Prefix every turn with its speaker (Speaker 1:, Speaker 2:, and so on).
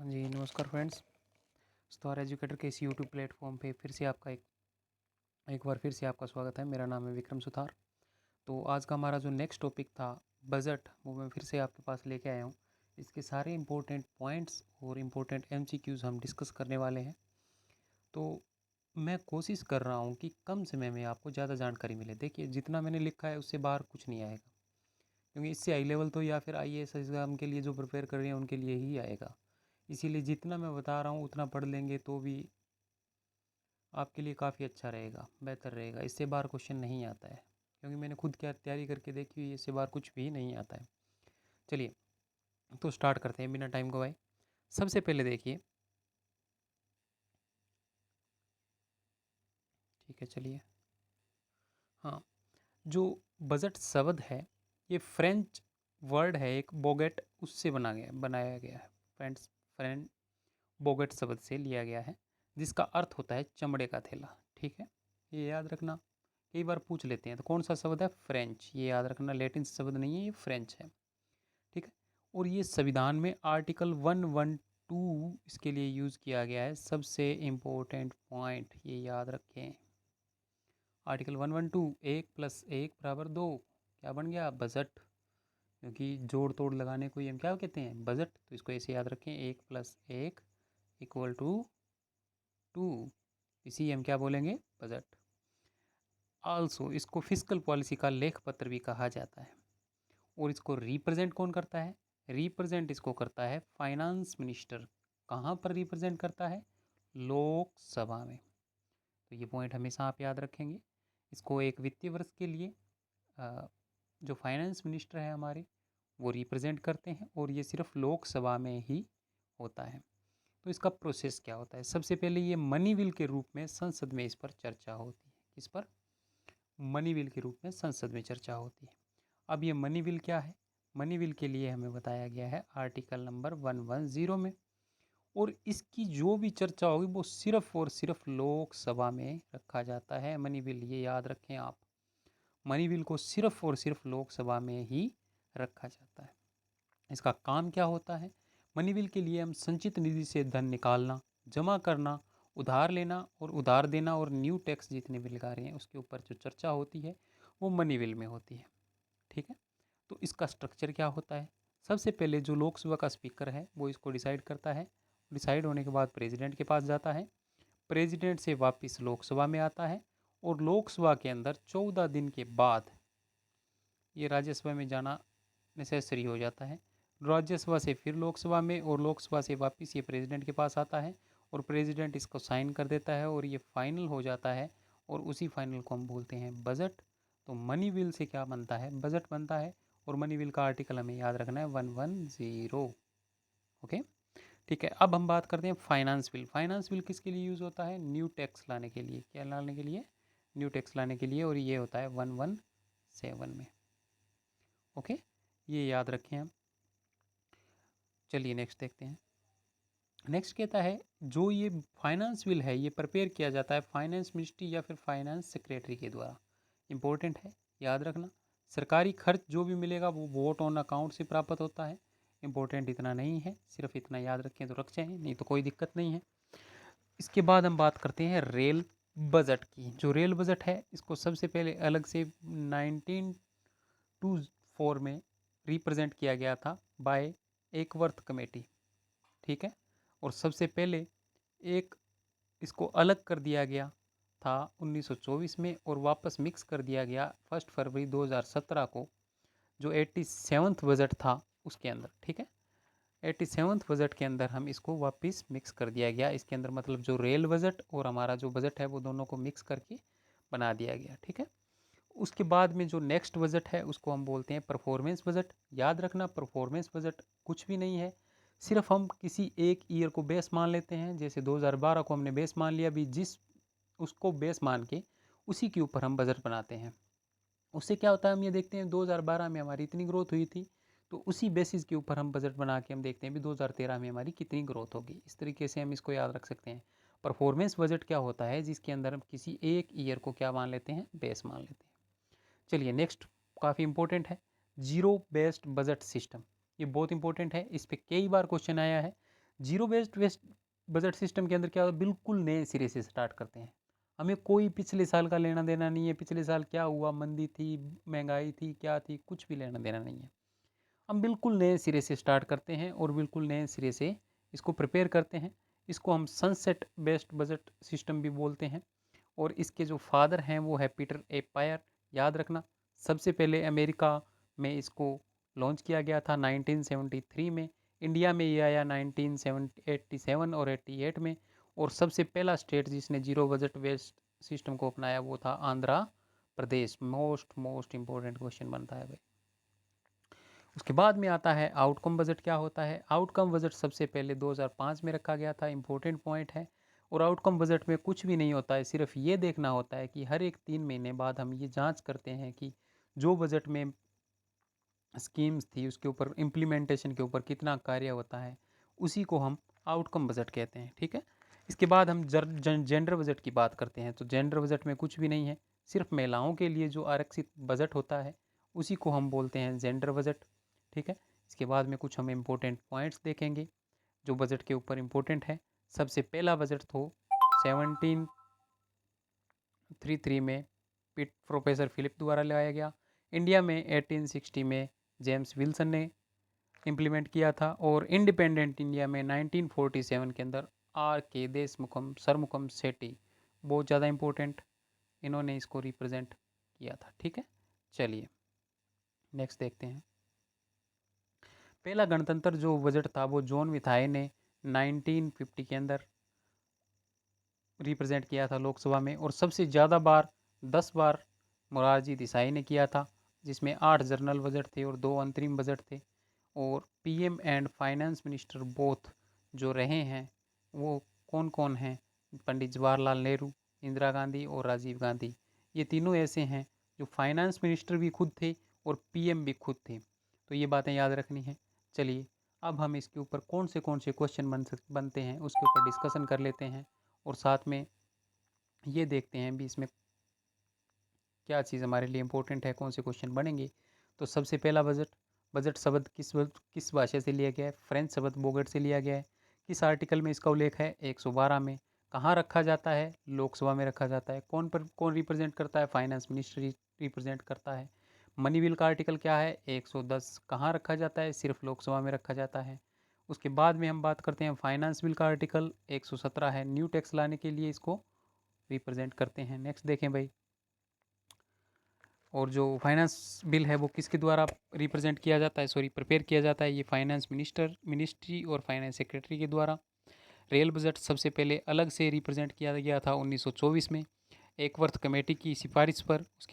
Speaker 1: हाँ जी, नमस्कार friends. Star educator के इस यूट्यूब प्लेटफॉर्म पे फिर से आपका एक बार फिर से आपका स्वागत है। मेरा नाम है विक्रम सुथार। तो आज का हमारा जो नेक्स्ट टॉपिक था बजट, वो मैं फिर से आपके पास लेके आया हूँ। इसके सारे इम्पोर्टेंट पॉइंट्स और इम्पोर्टेंट एमसीक्यूज़ हम डिस्कस करने वाले हैं। तो मैं कोशिश कर रहा हूँ कि कम समय में आपको ज़्यादा जानकारी मिले। देखिए, जितना मैंने लिखा है उससे बाहर कुछ नहीं आएगा, क्योंकि इससे हाई लेवल तो या फिर आईएएस एग्ज़ाम के लिए जो प्रिपेयर कर रहे हैं उनके लिए ही आएगा। इसीलिए जितना मैं बता रहा हूँ उतना पढ़ लेंगे तो भी आपके लिए काफ़ी अच्छा रहेगा, बेहतर रहेगा। इससे बाहर क्वेश्चन नहीं आता है, क्योंकि मैंने खुद क्या तैयारी करके देखी हुई है, इससे बाहर कुछ भी नहीं आता है। चलिए, तो स्टार्ट करते हैं बिना टाइम गवाए। सबसे पहले देखिए, ठीक है, चलिए। हाँ, जो बजट शब्द है ये फ्रेंच वर्ड है, एक बोगेट उससे बनाया गया है। फ्रेंच बोगेट शब्द से लिया गया है, जिसका अर्थ होता है चमड़े का थैला। ठीक है, ये याद रखना। कई बार पूछ लेते हैं, तो कौन सा शब्द है? फ्रेंच। ये याद रखना, लैटिन शब्द नहीं है, ये फ्रेंच है। ठीक है, और ये संविधान में आर्टिकल 112 इसके लिए यूज़ किया गया है। सबसे इम्पोर्टेंट पॉइंट ये याद रखें। आर्टिकल 112, 1+1=2। क्या बन गया? बजट। क्योंकि जोड़ तोड़ लगाने को ही हम क्या कहते हैं? बजट। तो इसको ऐसे याद रखें, 1+1=2। इसी हम क्या बोलेंगे? बजट। आल्सो इसको फिस्कल पॉलिसी का लेख पत्र भी कहा जाता है। और इसको रिप्रेजेंट कौन करता है? रिप्रेजेंट इसको करता है फाइनेंस मिनिस्टर। कहाँ पर रिप्रेजेंट करता है? लोकसभा में। तो ये पॉइंट हमेशा आप याद रखेंगे। इसको एक वित्तीय वर्ष के लिए जो फाइनेंस मिनिस्टर है हमारे, वो रिप्रेजेंट करते हैं, और ये सिर्फ लोकसभा में ही होता है। तो इसका प्रोसेस क्या होता है? सबसे पहले ये मनी बिल के रूप में संसद में इस पर चर्चा होती है। किस पर? मनी बिल के रूप में संसद में चर्चा होती है। अब ये मनी बिल क्या है? मनी बिल के लिए हमें बताया गया है आर्टिकल नंबर 110 में। और इसकी जो भी चर्चा होगी वो सिर्फ और सिर्फ लोकसभा में रखा जाता है। मनी बिल, ये याद रखें आप, मनी बिल को सिर्फ और सिर्फ लोकसभा में ही रखा जाता है। इसका काम क्या होता है? मनी बिल के लिए हम संचित निधि से धन निकालना, जमा करना, उधार लेना और उधार देना, और न्यू टैक्स जितने भी लगा रहे हैं उसके ऊपर जो चर्चा होती है वो मनी बिल में होती है। ठीक है, तो इसका स्ट्रक्चर क्या होता है? सबसे पहले जो लोकसभा का स्पीकर है वो इसको डिसाइड करता है। डिसाइड होने के बाद प्रेसिडेंट के पास जाता है, प्रेसिडेंट से वापस लोकसभा में आता है, और लोकसभा के अंदर 14 दिन के बाद ये राज्यसभा में जाना नेसेसरी हो जाता है। राज्यसभा से फिर लोकसभा में, और लोकसभा से वापस ये प्रेसिडेंट के पास आता है, और प्रेसिडेंट इसको साइन कर देता है, और ये फाइनल हो जाता है। और उसी फाइनल को हम बोलते हैं बजट। तो मनी बिल से क्या बनता है? बजट बनता है। और मनी बिल का आर्टिकल हमें याद रखना है 110। ओके, ठीक है। अब हम बात करते हैं फाइनेंस बिल। फाइनेंस बिल किसके लिए यूज़ होता है? न्यू टैक्स लाने के लिए। क्या लाने के लिए? न्यू टैक्स लाने के लिए, और ये होता है 117 में। ओके, ये याद रखें हम। चलिए नेक्स्ट देखते हैं। नेक्स्ट कहता है, जो ये फाइनेंस बिल है ये प्रिपेयर किया जाता है फाइनेंस मिनिस्ट्री या फिर फाइनेंस सेक्रेटरी के द्वारा। इंपॉर्टेंट है, याद रखना। सरकारी खर्च जो भी मिलेगा वो वोट ऑन अकाउंट से प्राप्त होता है। इंपॉर्टेंट इतना नहीं है, सिर्फ इतना याद रखें तो रख जाएं, नहीं तो कोई दिक्कत नहीं है। इसके बाद हम बात करते हैं रेल बजट की। जो रेल बजट है इसको सबसे पहले अलग से 1924 में रिप्रेजेंट किया गया था बाय एकवर्थ कमेटी। ठीक है, और सबसे पहले एक इसको अलग कर दिया गया था 1924 में, और वापस मिक्स कर दिया गया 1 फरवरी 2017 को, जो 87th बजट था उसके अंदर। ठीक है, 87th बजट के अंदर हम इसको वापस मिक्स कर दिया गया। इसके अंदर मतलब जो रेल बजट और हमारा जो बजट है वो दोनों को मिक्स करके बना दिया गया। ठीक है, उसके बाद में जो नेक्स्ट बजट है उसको हम बोलते हैं परफॉर्मेंस बजट। याद रखना, परफॉर्मेंस बजट कुछ भी नहीं है, सिर्फ हम किसी एक ईयर को बेस मान लेते हैं। जैसे 2012 को हमने बेस मान लिया, भी जिस उसको बेस मान के उसी के ऊपर हम बजट बनाते हैं। उससे क्या होता है, हम ये देखते हैं 2012 में हमारी इतनी ग्रोथ हुई थी, तो उसी बेसिस के ऊपर हम बजट बना के हम देखते हैं भी 2013 में हमारी कितनी ग्रोथ होगी। इस तरीके से हम इसको याद रख सकते हैं। परफॉर्मेंस बजट क्या होता है? जिसके अंदर हम किसी एक ईयर को क्या मान लेते हैं? बेस मान लेते हैं। चलिए नेक्स्ट, काफ़ी इंपॉर्टेंट है, जीरो बेस्ड बजट सिस्टम। ये बहुत इंपॉर्टेंट है, इस पर कई बार क्वेश्चन आया है। Zero based waste budget system के अंदर क्या होता है, बिल्कुल नए सिरे से स्टार्ट करते हैं। हमें कोई पिछले साल का लेना देना नहीं है, पिछले साल क्या हुआ, मंदी थी, महंगाई थी, क्या थी, कुछ भी लेना देना नहीं है। हम बिल्कुल नए सिरे से स्टार्ट करते हैं और बिल्कुल नए सिरे से इसको प्रिपेयर करते हैं। इसको हम सनसेट बेस्ड बजट सिस्टम भी बोलते हैं। और इसके जो फादर हैं वो है पीटर ए पायर। याद रखना, सबसे पहले अमेरिका में इसको लॉन्च किया गया था 1973 में। इंडिया में ये आया 1987 और 88 में। और सबसे पहला स्टेट जिसने जीरो बजट वेस्ट सिस्टम को अपनाया वो था Andhra Pradesh. Most important question बनता है भाई। उसके बाद में आता है आउटकम बजट। क्या होता है आउटकम बजट? सबसे पहले 2005 में रखा गया था, इंपॉर्टेंट पॉइंट है। और आउटकम बजट में कुछ भी नहीं होता है, सिर्फ ये देखना होता है कि हर एक 3 महीने बाद हम ये जांच करते हैं कि जो बजट में स्कीम्स थी उसके ऊपर इम्प्लीमेंटेशन के ऊपर कितना कार्य होता है, उसी को हम आउटकम बजट कहते हैं। ठीक है। इसके बाद हम जेंडर बजट की बात करते हैं। तो जेंडर बजट में कुछ भी नहीं है, सिर्फ महिलाओं के लिए जो आरक्षित बजट होता है उसी को हम बोलते हैं जेंडर बजट। ठीक है। इसके बाद में कुछ हम इम्पोर्टेंट पॉइंट्स देखेंगे जो बजट के ऊपर इम्पोर्टेंट है। सबसे पहला बजट तो 1733 में प्रोफेसर फिलिप द्वारा लगाया गया। इंडिया में 1860 में जेम्स विल्सन ने इम्प्लीमेंट किया था। और इंडिपेंडेंट इंडिया में 1947 के अंदर आर के देशमुखम सरमुखम सेठी, बहुत ज़्यादा इम्पोर्टेंट, इन्होंने इसको रिप्रेजेंट किया था। ठीक है। चलिए नेक्स्ट देखते हैं। पहला गणतंत्र जो बजट था वो जॉन विथाई ने 1950 के अंदर रिप्रेजेंट किया था लोकसभा में। और सबसे ज़्यादा बार 10 बार मोरारजी देसाई ने किया था, जिसमें 8 जनरल बजट थे और 2 अंतरिम बजट थे। और PM and finance minister both जो रहे हैं वो कौन कौन हैं? पंडित जवाहरलाल नेहरू, इंदिरा गांधी और राजीव गांधी। ये तीनों ऐसे हैं जो फाइनेंस मिनिस्टर भी खुद थे और पीएम भी खुद थे। तो ये बातें याद रखनी है। चलिए अब हम इसके ऊपर कौन से क्वेश्चन बनते हैं उसके ऊपर डिस्कशन कर लेते हैं। और साथ में ये देखते हैं भी इसमें क्या चीज़ हमारे लिए इम्पोर्टेंट है, कौन से क्वेश्चन बनेंगे। तो सबसे पहला बजट शब्द किस भाषा से लिया गया है? फ्रेंच शब्द बोगट से लिया गया है। किस आर्टिकल में इसका उल्लेख है? 112 में। कहाँ रखा जाता है? लोकसभा में रखा जाता है। कौन रिप्रेजेंट करता है? फाइनेंस मिनिस्टर रिप्रेजेंट करता है। मनी बिल का आर्टिकल क्या है? 110। कहाँ रखा जाता है? सिर्फ लोकसभा में रखा जाता है। उसके बाद में हम बात करते हैं फाइनेंस बिल का आर्टिकल 117 है, न्यू टैक्स लाने के लिए इसको रिप्रेजेंट करते हैं। नेक्स्ट देखें भाई। और जो फाइनेंस बिल है वो किसके द्वारा रिप्रेजेंट किया जाता है, सॉरी प्रिपेयर किया जाता है? ये फाइनेंस मिनिस्ट्री और फाइनेंस सेक्रेटरी के द्वारा। रेल बजट सबसे पहले अलग से रिप्रेजेंट किया गया था 1924 में, एक वर्थ कमेटी की सिफारिश पर। उसके